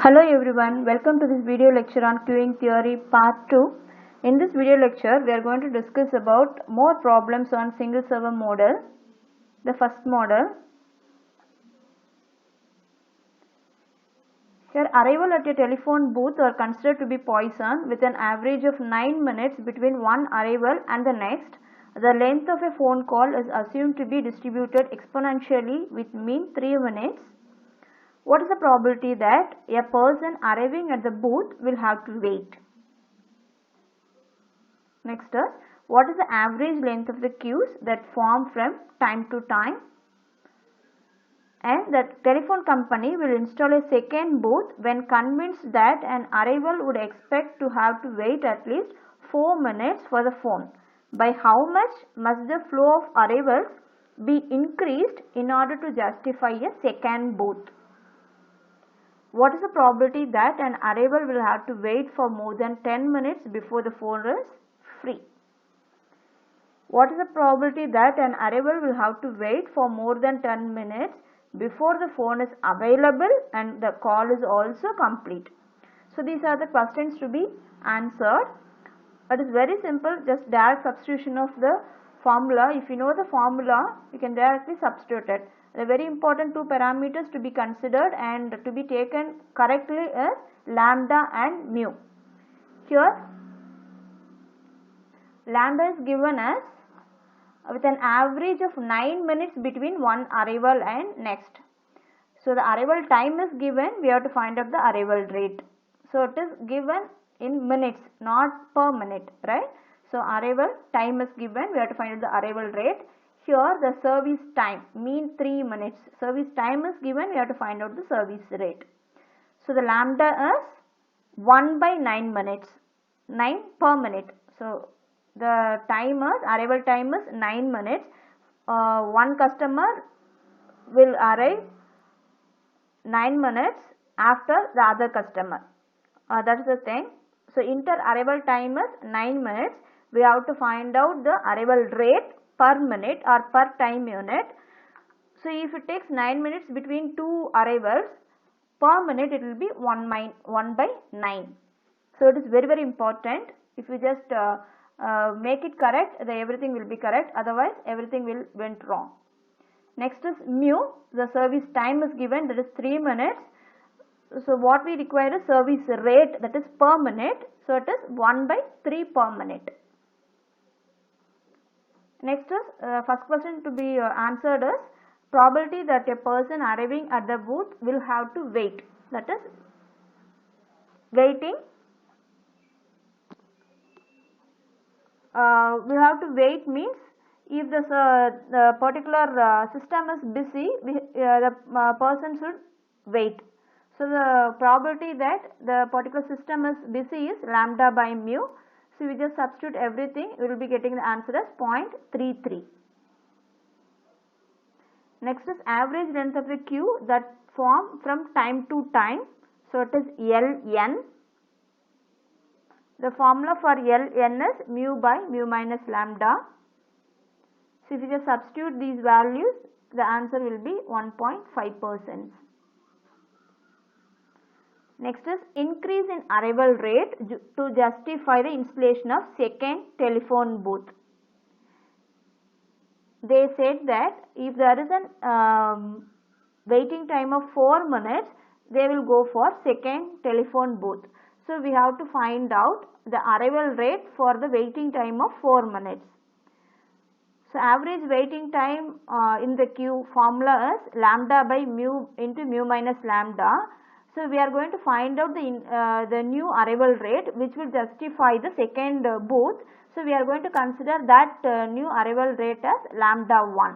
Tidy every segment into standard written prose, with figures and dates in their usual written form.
Hello everyone, welcome to this video lecture on queuing theory part 2. In this video lecture, we are going to discuss about more problems on single server model. The first model. Here, arrival at a telephone booth are considered to be Poisson with an average of 9 minutes between one arrival and the next. The length of a phone call is assumed to be distributed exponentially with mean 3 minutes. What is the probability that a person arriving at the booth will have to wait? Next is, what is the average length of the queues that form from time to time? And the telephone company will install a second booth when convinced that an arrival would expect to have to wait at least 4 minutes for the phone. By how much must the flow of arrivals be increased in order to justify a second booth? What is the probability that an arrival will have to wait for more than 10 minutes before the phone is free? What is the probability that an arrival will have to wait for more than 10 minutes before the phone is available and the call is also complete? So these are the questions to be answered. It is very simple, just direct substitution of the formula. If you know the formula, you can directly substitute it. The very important two parameters to be considered and to be taken correctly is lambda and mu. Here, lambda is given as with an average of 9 minutes between one arrival and next. So the arrival time is given, we have to find out the arrival rate. So it is given in minutes, not per minute, right? So arrival time is given, we have to find out the arrival rate. Here the service time, mean 3 minutes. Service time is given, we have to find out the service rate. So the lambda is 1 by 9 minutes, 9 per minute. So the time is, arrival time is 9 minutes. One customer will arrive 9 minutes after the other customer. That is the thing. So inter-arrival time is 9 minutes. We have to find out the arrival rate per minute or per time unit. So if it takes 9 minutes between two arrivals, per minute it will be 1 by 9. So it is very important. If you just make it correct, then everything will be correct, otherwise everything will went wrong. Next is mu, the service time is given, that is 3 minutes. So what we require is service rate, that is per minute. So it is 1 by 3 per minute. Next is first question to be answered is probability that a person arriving at the booth will have to wait, that is waiting. We have to wait means if the particular system is busy, the person should wait. So the probability that the particular system is busy is lambda by mu. So we just substitute everything, we will be getting the answer as 0.33. Next is average length of the queue that form from time to time. So it is Ln. The formula for Ln is mu by mu minus lambda. So if you just substitute these values, the answer will be 1.5%. Next is increase in arrival rate to justify the installation of second telephone booth. They said that if there is an waiting time of 4 minutes, they will go for second telephone booth. So we have to find out the arrival rate for the waiting time of 4 minutes. So average waiting time in the queue formula is lambda by mu into mu minus lambda. So we are going to find out the new arrival rate which will justify the second booth. So we are going to consider that new arrival rate as lambda 1.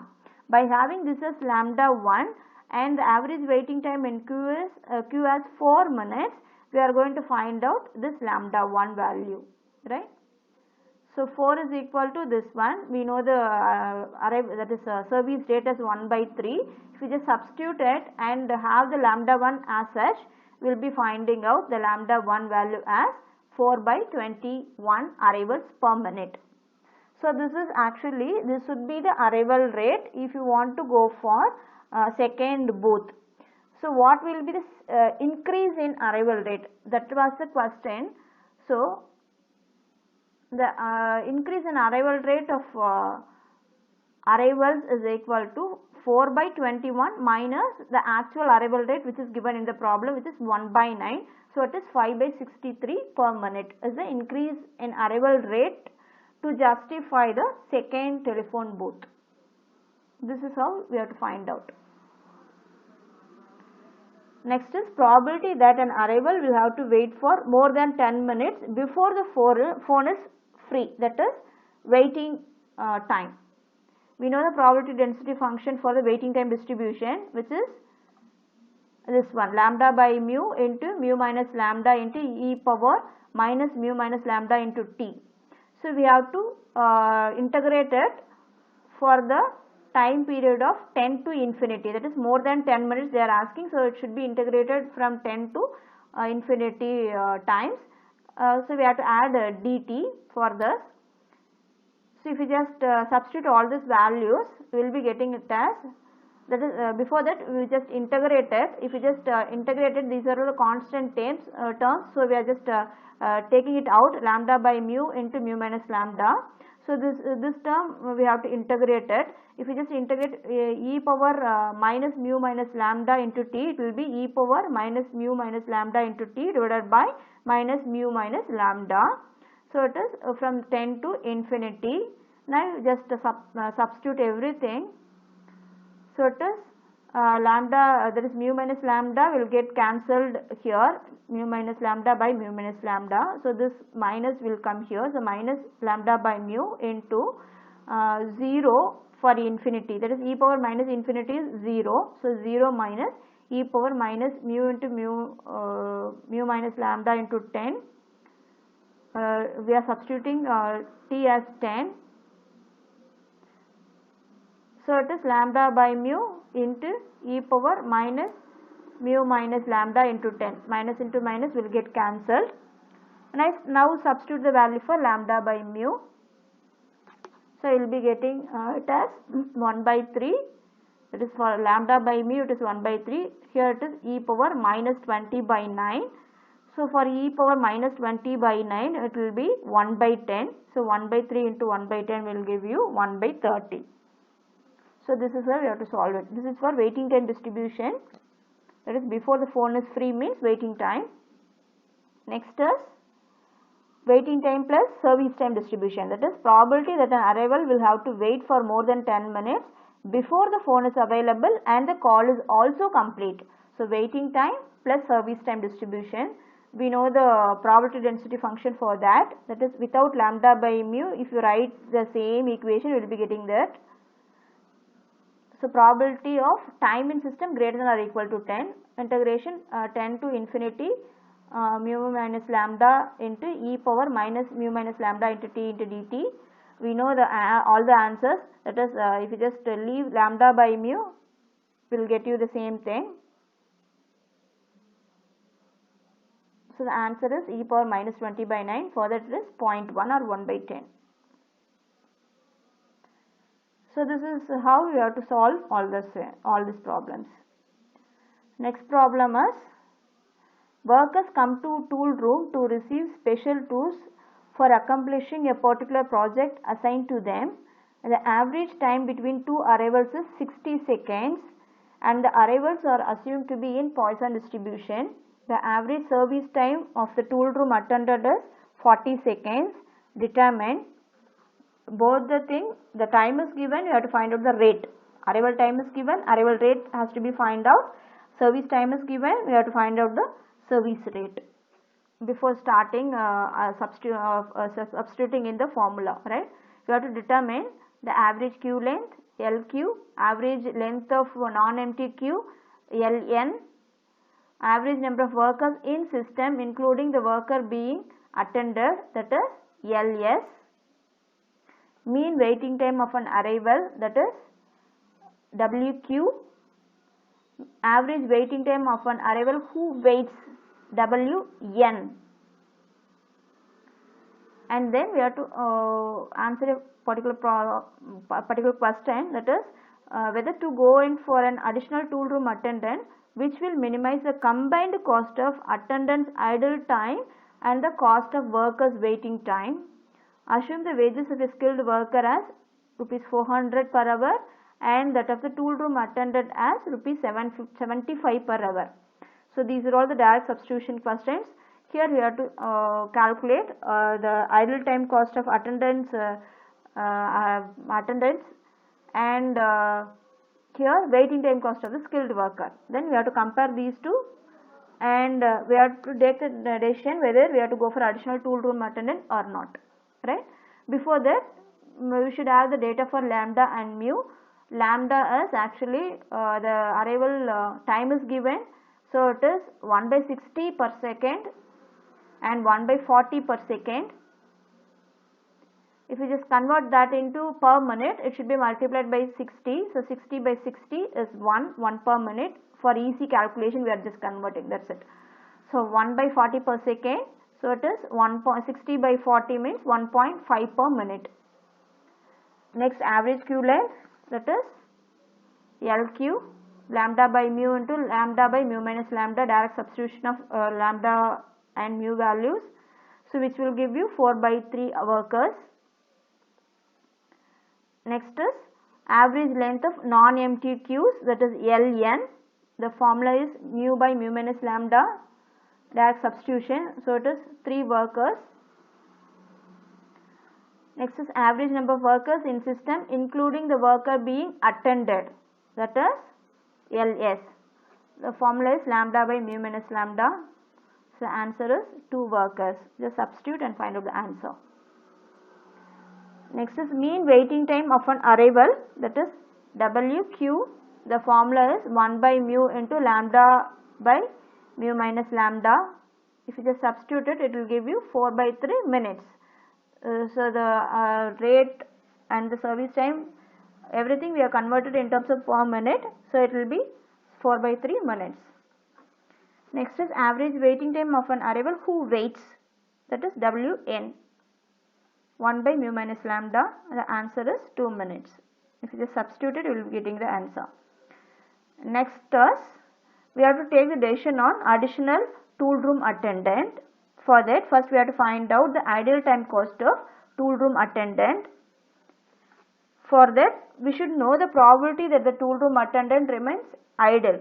By having this as lambda 1 and the average waiting time in queue as 4 minutes, we are going to find out this lambda 1 value, right? So 4 is equal to this one. We know the service rate as 1 by 3. If we just substitute it and have the lambda 1 as such, we will be finding out the lambda 1 value as 4 by 21 arrivals per minute. So this should be the arrival rate if you want to go for second booth. So what will be the increase in arrival rate? That was the question. So the increase in arrival rate of arrivals is equal to 4 by 21 minus the actual arrival rate which is given in the problem, which is 1 by 9. So it is 5 by 63 per minute is the increase in arrival rate to justify the second telephone booth. This is how we have to find out. Next is probability that an arrival will have to wait for more than 10 minutes before the phone is free, that is waiting time. We know the probability density function for the waiting time distribution, which is this one, lambda by mu into mu minus lambda into e power minus mu minus lambda into t. So we have to integrate it for the time period of 10 to infinity, that is more than 10 minutes they are asking, so it should be integrated from 10 to infinity times. So we have to add dt for this. So if you just substitute all these values, we will be getting it as, that is before that we just integrate it. If you just integrate it, these are all the constant terms, so we are just taking it out, lambda by mu into mu minus lambda. So this term we have to integrate it. If you just integrate e power minus mu minus lambda into t, it will be e power minus mu minus lambda into t divided by minus mu minus lambda. So it is from 10 to infinity. Now just substitute everything. So it is lambda, that is mu minus lambda will get cancelled here, mu minus lambda by mu minus lambda. So this minus will come here, so minus lambda by mu into 0 for infinity, that is e power minus infinity is 0. So 0 minus e power minus mu into mu minus lambda into 10. We are substituting t as 10. So it is lambda by mu into e power minus mu minus lambda into 10. Minus into minus will get cancelled. Now substitute the value for lambda by mu. So you will be getting it as 1 by 3. It is for lambda by mu, it is 1 by 3. Here it is e power minus 20 by 9. So for e power minus 20 by 9, it will be 1 by 10. So 1 by 3 into 1 by 10 will give you 1 by 30. So this is how we have to solve it. This is for waiting time distribution. That is before the phone is free means waiting time. Next is waiting time plus service time distribution. That is probability that an arrival will have to wait for more than 10 minutes before the phone is available and the call is also complete. So waiting time plus service time distribution. We know the probability density function for that. That is without lambda by mu, if you write the same equation, you will be getting that. So probability of time in system greater than or equal to 10, integration 10 to infinity mu minus lambda into e power minus mu minus lambda into t into dt. We know the all the answers. That is if you just leave lambda by mu, will get you the same thing. So the answer is e power minus 20 by 9. For that it is 0.1 or 1 by 10. So this is how we have to solve all these problems. Next problem is, workers come to tool room to receive special tools for accomplishing a particular project assigned to them. The average time between two arrivals is 60 seconds and the arrivals are assumed to be in Poisson distribution. The average service time of the tool room attended is 40 seconds. Determine both the thing, the time is given, you have to find out the rate. Arrival time is given, arrival rate has to be find out. Service time is given, we have to find out the service rate before starting substituting in the formula, right? You have to determine the average queue length, LQ, average length of non-empty queue, LN, average number of workers in system including the worker being attended, that is LS, mean waiting time of an arrival, that is WQ, average waiting time of an arrival who waits, WN, and then we have to answer a particular question, that is whether to go in for an additional tool room attendant which will minimize the combined cost of attendance idle time and the cost of workers waiting time. Assume the wages of a skilled worker as rupees 400 per hour and that of the tool room attendant as rupees 75 per hour. So these are all the direct substitution questions. Here we have to calculate the idle time cost of attendance and here waiting time cost of the skilled worker. Then we have to compare these two and we have to take a decision whether we have to go for additional tool room attendant or not, right? Before that we should have the data for lambda and mu. Lambda is actually the arrival time is given, so it is 1 by 60 per second and 1 by 40 per second. If you just convert that into per minute, it should be multiplied by 60. So 60 by 60 is 1 per minute. For easy calculation we are just converting, that's it. So 1 by 40 per second, so it is 1.60 by 40 means 1.5 per minute. Next, average Q length, that is LQ, lambda by mu into lambda by mu minus lambda, direct substitution of lambda and mu values. So which will give you 4 by 3 workers. Next is average length of non-empty queues, that is LN. The formula is mu by mu minus lambda, direct substitution, so it is 3 workers. Next is average number of workers in system including the worker being attended, that is LS. The formula is lambda by mu minus lambda. So answer is 2 workers. Just substitute and find out the answer. Next is mean waiting time of an arrival, that is WQ. The formula is 1 by mu into lambda by mu minus lambda. If you just substitute it, it will give you 4 by 3 minutes. So the rate and the service time, everything we have converted in terms of per minute, so it will be 4 by 3 minutes. Next is average waiting time of an arrival who waits, that is WN. 1 by mu minus lambda, the answer is 2 minutes. If you just substitute it, you will be getting the answer. Next is, we have to take the decision on additional tool room attendant. For that, first we have to find out the idle time cost of tool room attendant. For that, we should know the probability that the tool room attendant remains idle.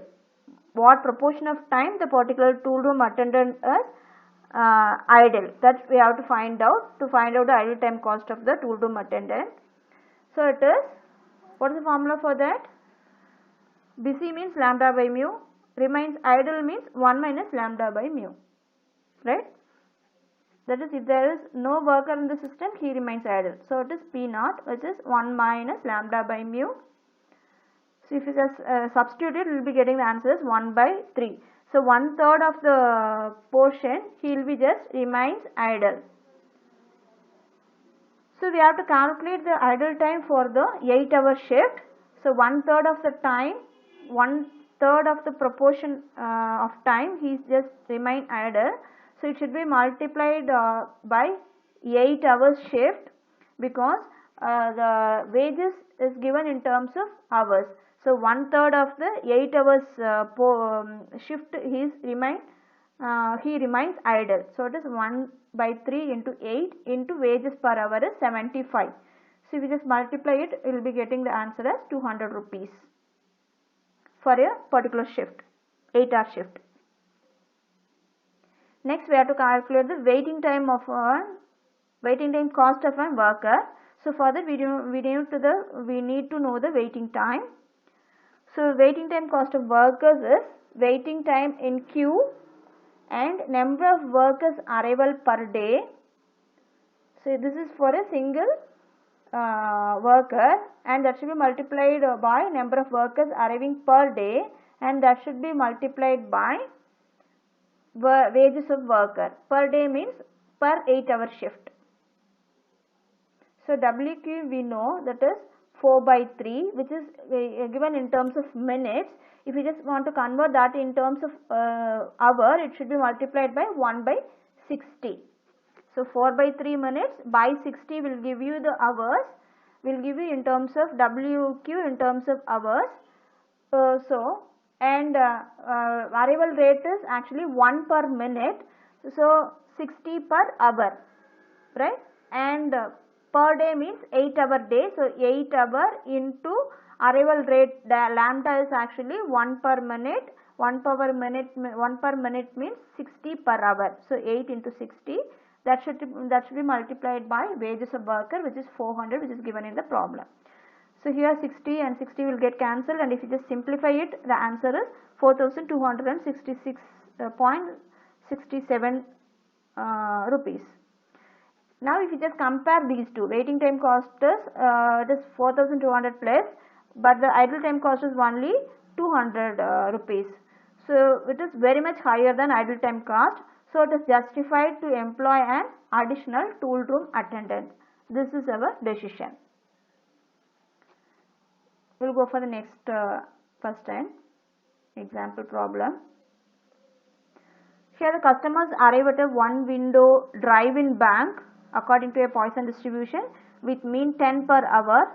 What proportion of time the particular tool room attendant is idle, that we have to find out the idle time cost of the tool room attendant. So it is, what is the formula for that? Busy means lambda by mu, remains idle means 1 minus lambda by mu, right? That is, if there is no worker in the system, he remains idle. So it is P naught, which is 1 minus lambda by mu. So if you just substitute it, you will be getting the answer as 1 by 3. So 1/3 of the portion, he will be just remains idle. So we have to calculate the idle time for the 8-hour shift. So 1/3 of the time, 1/3 of the proportion of time, he is just remain idle. So it should be multiplied by 8 hours shift, because the wages is given in terms of hours. So 1/3 of the 8 hours shift he remains idle. So it is 1 by 3 into 8 into wages per hour is 75. So if you just multiply it, you will be getting the answer as 200 rupees for a particular shift, 8-hour shift. Next, we have to calculate the waiting time cost of a worker. So for that, we need to know the waiting time. So waiting time cost of workers is waiting time in queue and number of workers arrival per day. So this is for a single worker, and that should be multiplied by number of workers arriving per day, and that should be multiplied by wages of worker. Per day means per 8-hour shift. So WQ we know, that is 4 by 3, which is given in terms of minutes. If you just want to convert that in terms of hour, it should be multiplied by 1 by 60. So 4 by 3 minutes by 60 will give you the hours, will give you in terms of WQ in terms of hours. So and arrival rate is actually 1 per minute, so 60 per hour, right? And per day means 8-hour day, so 8-hour into arrival rate, the lambda is actually 1 per minute. 1 per minute means 60 per hour, so 8 into 60, that should be multiplied by wages of worker, which is 400, which is given in the problem. So here 60 and 60 will get cancelled, and if you just simplify it, the answer is 4266.67 rupees. Now if you just compare these two, waiting time cost is it is 4200 plus, but the idle time cost is only 200 rupees. So it is very much higher than idle time cost. So it is justified to employ an additional tool room attendant. This is our decision. We will go for the next first time example problem. Here the customers arrive at a one window drive-in bank according to a Poisson distribution with mean 10 per hour.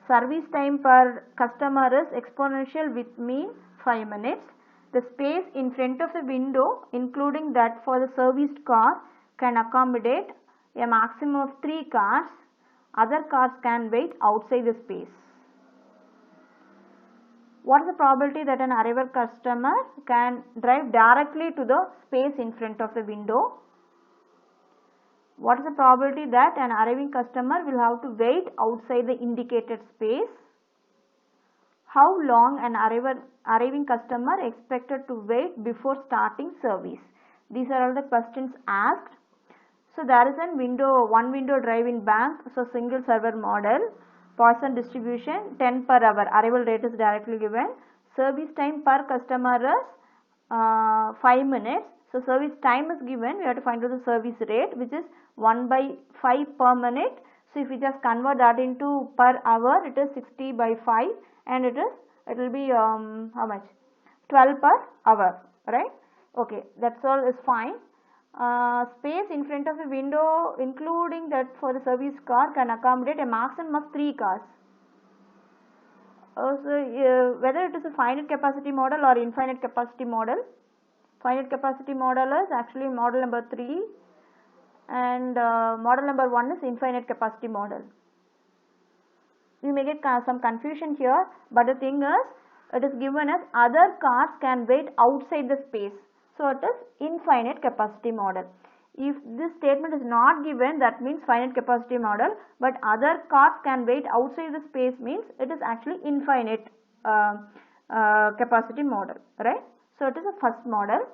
Service time per customer is exponential with mean 5 minutes. The space in front of the window, including that for the serviced car, can accommodate a maximum of 3 cars. Other cars can wait outside the space. What is the probability that an arrival customer can drive directly to the space in front of the window? What is the probability that an arriving customer will have to wait outside the indicated space? How long an arriving customer expected to wait before starting service? These are all the questions asked. So there is one window drive-in bank, so single server model, Poisson distribution, 10 per hour, arrival rate is directly given. Service time per customer is 5 minutes. So service time is given, we have to find out the service rate, which is 1 by 5 per minute. So if we just convert that into per hour, it is 60 by 5, and it will be how much? 12 per hour, right? Okay, that's all is fine. Space in front of the window, including that for the service car, can accommodate a maximum of 3 cars. Whether it is a finite capacity model or infinite capacity model. Finite capacity model is actually model number 3, and model number 1 is infinite capacity model. You may get some confusion here, but the thing is, it is given as other cars can wait outside the space. So it is infinite capacity model. If this statement is not given, that means finite capacity model, but other cars can wait outside the space means it is actually infinite capacity model, right? So it is a first model.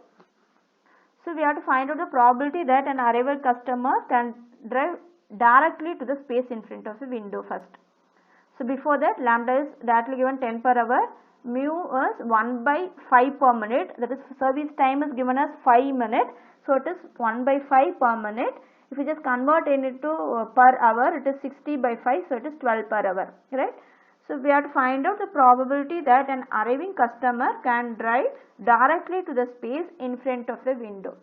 So we have to find out the probability that an arrival customer can drive directly to the space in front of the window first. So before that, lambda is directly given 10 per hour, mu is 1 by 5 per minute, that is service time is given as 5 minutes, so it is 1 by 5 per minute. If you just convert it into per hour, it is 60 by 5, so it is 12 per hour, right? So we have to find out the probability that an arriving customer can drive directly to the space in front of the window.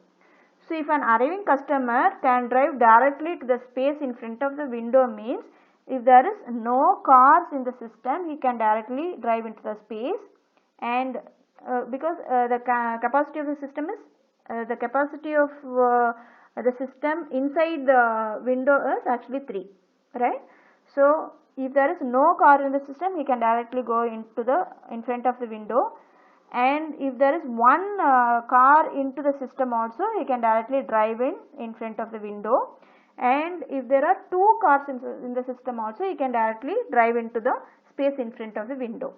So if an arriving customer can drive directly to the space in front of the window means, if there is no cars in the system, he can directly drive into the space, and because the capacity of the system is the capacity of the system inside the window is actually 3, right? So if there is no car in the system, he can directly go in front of the window, and if there is one car into the system also, he can directly drive in front of the window. And if there are 2 cars in the system also, you can directly drive into the space in front of the window.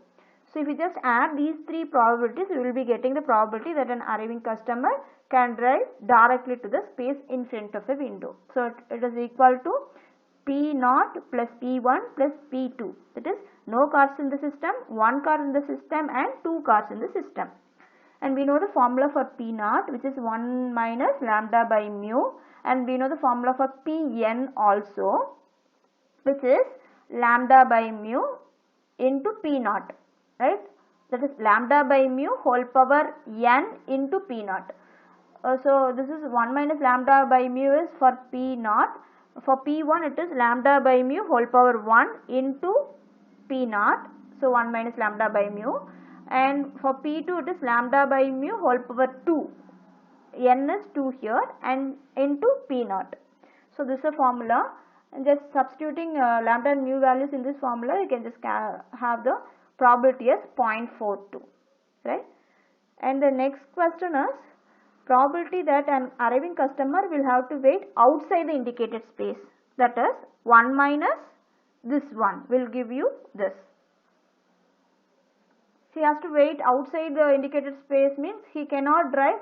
So if you just add these 3 probabilities, you will be getting the probability that an arriving customer can drive directly to the space in front of the window. So it is equal to P0 plus P1 plus P2. That is, no cars in the system, 1 car in the system, and 2 cars in the system. And we know the formula for P0, which is 1 minus lambda by mu. And we know the formula for Pn also, which is lambda by mu into P0, right? That is lambda by mu whole power n into P0. So this is 1 minus lambda by mu is for P0. For P1 it is lambda by mu whole power 1 into P0. So 1 minus lambda by mu. and for P2 it is lambda by mu whole power 2. N is 2 here and into P naught. So this is a formula, and just substituting lambda and mu values in this formula, you can just have the probability as 0.42, right? And the next question is probability that an arriving customer will have to wait outside the indicated space, that is 1 minus this one will give you this. He has to wait outside the indicated space means he cannot drive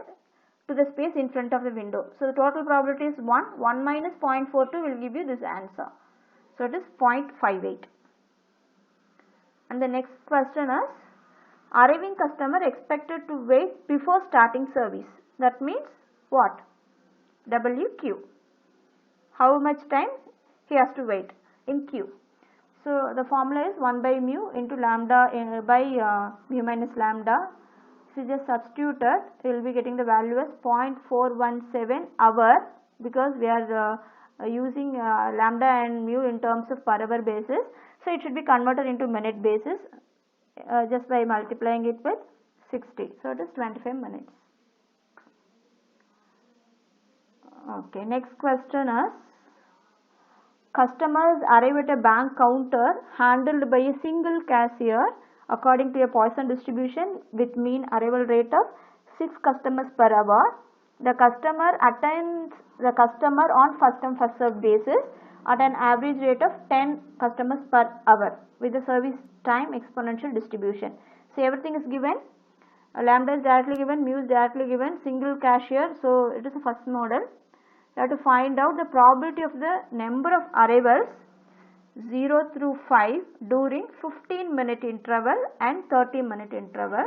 to the space in front of the window. So the total probability is 1. 1 minus 0.42 will give you this answer. So it is 0.58. And the next question is arriving customer expected to wait before starting service. That means what? WQ. How much time he has to wait in Q. So the formula is 1 by mu into lambda by mu minus lambda. So just substitute it, we will be getting the value as 0.417 hour, because we are using lambda and mu in terms of per hour basis. So it should be converted into minute basis just by multiplying it with 60. So it is 25 minutes. Okay, next question is customers arrive at a bank counter handled by a single cashier according to a Poisson distribution with mean arrival rate of 6 customers per hour. The customer attends the customer on first come first served basis at an average rate of 10 customers per hour with the service time exponential distribution. So everything is given, lambda is directly given, mu is directly given, single cashier, so it is the first model. You have to find out the probability of the number of arrivals 0 through 5 during 15-minute interval and 30-minute interval,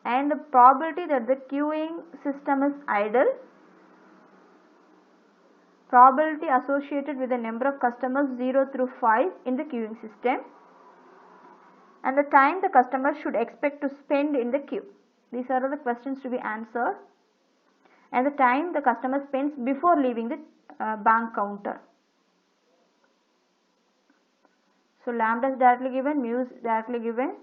and the probability that the queuing system is idle, probability associated with the number of customers 0 through 5 in the queuing system, and the time the customer should expect to spend in the queue. These are the questions to be answered, and the time the customer spends before leaving the bank counter. So lambda is directly given, mu is directly given.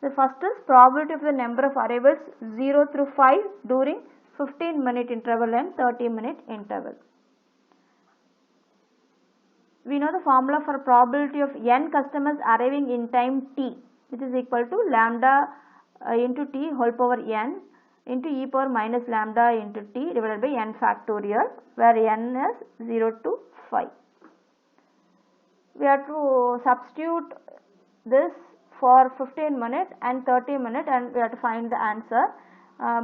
The first is probability of the number of arrivals 0 through 5 during 15-minute interval and 30-minute interval. We know the formula for probability of n customers arriving in time t, which is equal to lambda into t whole power n into e power minus lambda into t divided by n factorial, where n is 0 to 5. We have to substitute this for 15 minute and 30 minute, and we have to find the answer.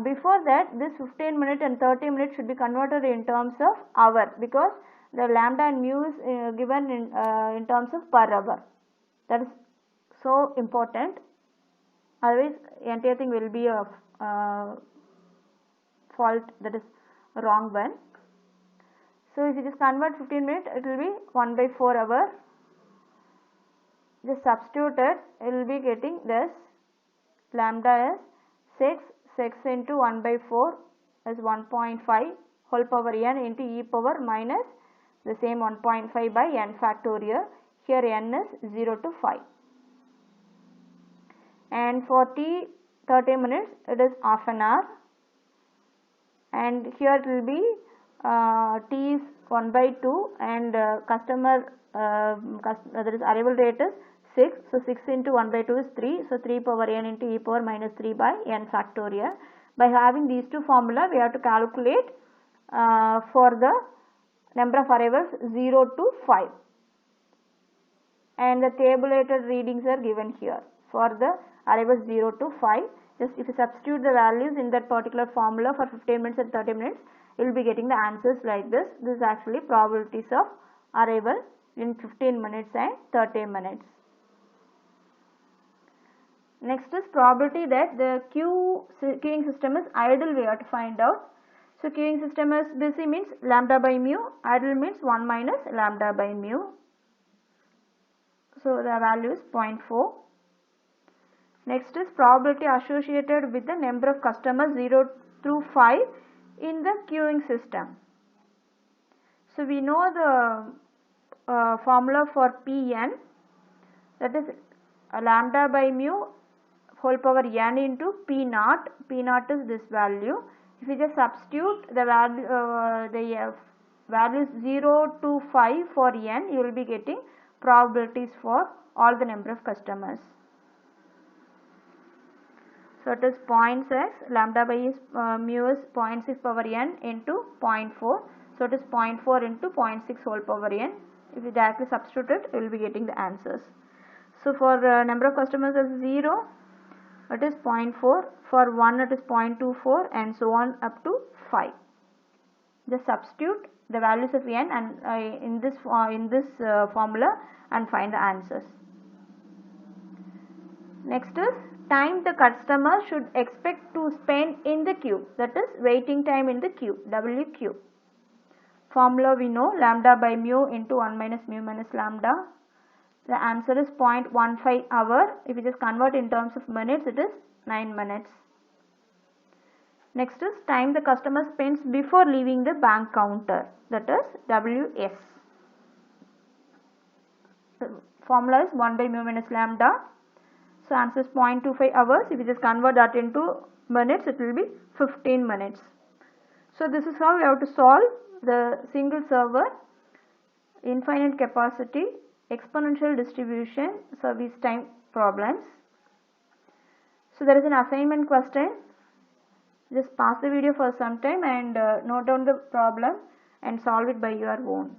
Before that, this 15 minute and 30 minute should be converted in terms of hour, because the lambda and mu is given in terms of per hour. That is so important, otherwise entire thing will be a fault, that is wrong one. So if you just convert 15 minutes, it will be 1 by 4 hour. Just substitute it, you will be getting this. Lambda is 6 into 1 by 4 is 1.5 whole power n into e power minus the same 1.5 by n factorial. Here n is 0 to 5. And for t 30 minutes, it is half an hour. And here it will be t is 1 by 2 and customer that is arrival rate is 6. So 6 into 1 by 2 is 3. So 3 power n into e power minus 3 by n factorial. By having these two formula, we have to calculate for the number of arrivals 0 to 5. And the tabulated readings are given here for the arrivals 0 to 5. Just if you substitute the values in that particular formula for 15 minutes and 30 minutes, you will be getting the answers like this. This is actually probabilities of arrival in 15 minutes and 30 minutes. Next is probability that the queuing system is idle. We have to find out. So queuing system is busy means lambda by mu, idle means 1 minus lambda by mu. So the value is 0.4. Next is probability associated with the number of customers 0 through 5 in the queuing system. So we know the formula for Pn, that is lambda by mu whole power n into p naught. P naught is this value. If you just substitute the value, values 0 to 5 for n, you will be getting probabilities for all the number of customers. So it is 0.6, lambda by mu is 0.6 power n into 0.4. So it is 0.4 into 0.6 whole power n. If you directly substitute it, you will be getting the answers. So for number of customers is 0, it is 0.4, for 1 it is 0.24 and so on up to 5. Just substitute the values of n and in this formula and find the answers. Next is time the customer should expect to spend in the queue, that is waiting time in the queue, WQ. Formula we know, lambda by mu into 1 minus mu minus lambda. The answer is 0.15 hour. If you just convert in terms of minutes, it is 9 minutes. Next is time the customer spends before leaving the bank counter, that is WS. The formula is 1 by mu minus lambda. So answer is 0.25 hours. If you just convert that into minutes, it will be 15 minutes. So this is how we have to solve the single server, infinite capacity, exponential distribution, service time problems. So there is an assignment question. Just pause the video for some time and note down the problem and solve it by your own.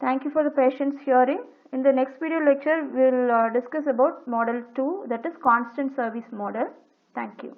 Thank you for the patience hearing. In the next video lecture, we will discuss about model 2, that is constant service model. Thank you.